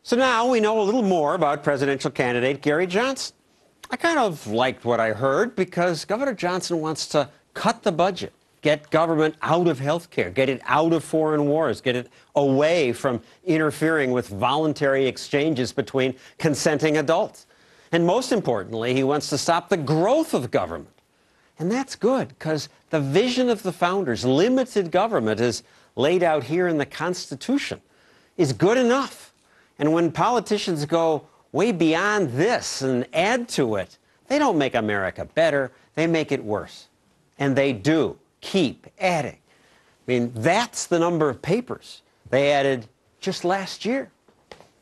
So now we know a little more about presidential candidate Gary Johnson. I kind of liked what I heard because Governor Johnson wants to cut the budget, get government out of health care, get it out of foreign wars, get it away from interfering with voluntary exchanges between consenting adults. And most importantly, he wants to stop the growth of government. And that's good because the vision of the founders, limited government as laid out here in the Constitution, is good enough. And when politicians go way beyond this and add to it, they don't make America better, they make it worse. And they do keep adding. I mean, that's the number of papers they added just last year.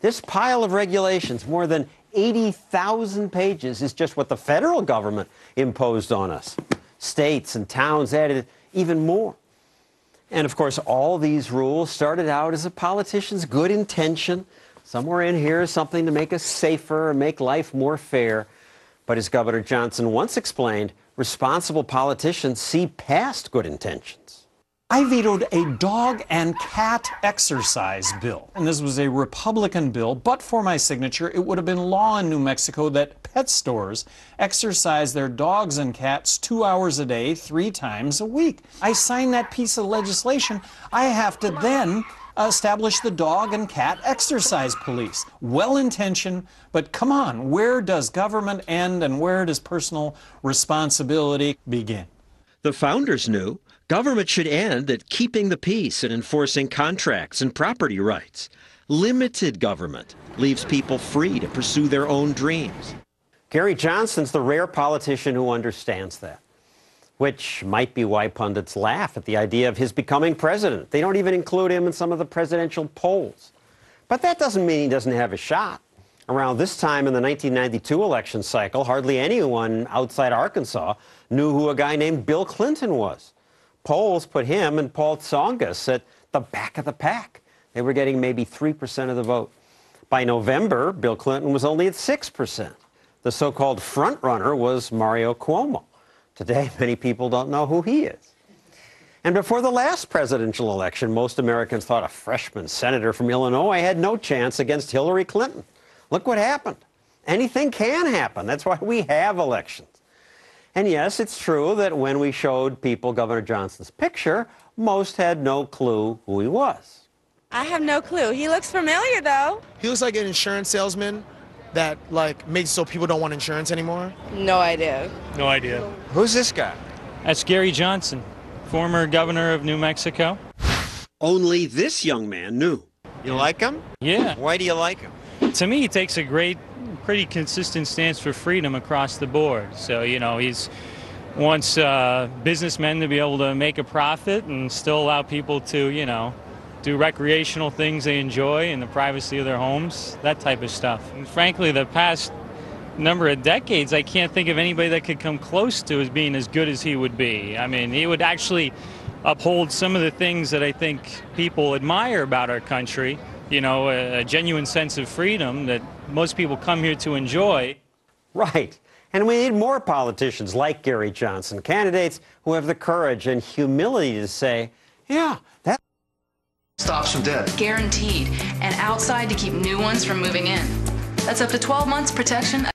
This pile of regulations, more than 80,000 pages, is just what the federal government imposed on us. States and towns added even more. And of course, all these rules started out as a politician's good intention. Somewhere in here is something to make us safer, make life more fair. But as Governor Johnson once explained, responsible politicians see past good intentions. I vetoed a dog and cat exercise bill. And this was a Republican bill, but for my signature, it would have been law in New Mexico that pet stores exercise their dogs and cats 2 hours a day, 3 times a week. I signed that piece of legislation. I have to then establish the dog and cat exercise police. Well-intentioned, but come on, where does government end and where does personal responsibility begin? The founders knew government should end at keeping the peace and enforcing contracts and property rights. Limited government leaves people free to pursue their own dreams. Gary Johnson's the rare politician who understands that, which might be why pundits laugh at the idea of his becoming president. They don't even include him in some of the presidential polls. But that doesn't mean he doesn't have a shot. Around this time in the 1992 election cycle, hardly anyone outside Arkansas knew who a guy named Bill Clinton was. Polls put him and Paul Tsongas at the back of the pack. They were getting maybe 3% of the vote. By November, Bill Clinton was only at 6%. The so-called front-runner was Mario Cuomo. Today, many people don't know who he is. And before the last presidential election, most Americans thought a freshman senator from Illinois had no chance against Hillary Clinton. Look what happened. Anything can happen. That's why we have elections. And yes, it's true that when we showed people Governor Johnson's picture, most had no clue who he was. I have no clue. He looks familiar, though. He looks like an insurance salesman that, makes so people don't want insurance anymore. No idea. No idea. Who's this guy? That's Gary Johnson, former governor of New Mexico. Only this young man knew. You like him? Yeah. Why do you like him? To me, he takes a pretty consistent stance for freedom across the board. So, he's wants businessmen to be able to make a profit and still allow people to, do recreational things they enjoy in the privacy of their homes, that type of stuff. And frankly, the past number of decades, I can't think of anybody that could come close to as being as good as he would be. I mean, he would actually uphold some of the things that I think people admire about our country, a genuine sense of freedom that most people come here to enjoy. Right. And we need more politicians like Gary Johnson, candidates who have the courage and humility to say, yeah, that stops from dead. Guaranteed, and outside to keep new ones from moving in. That's up to 12 months protection.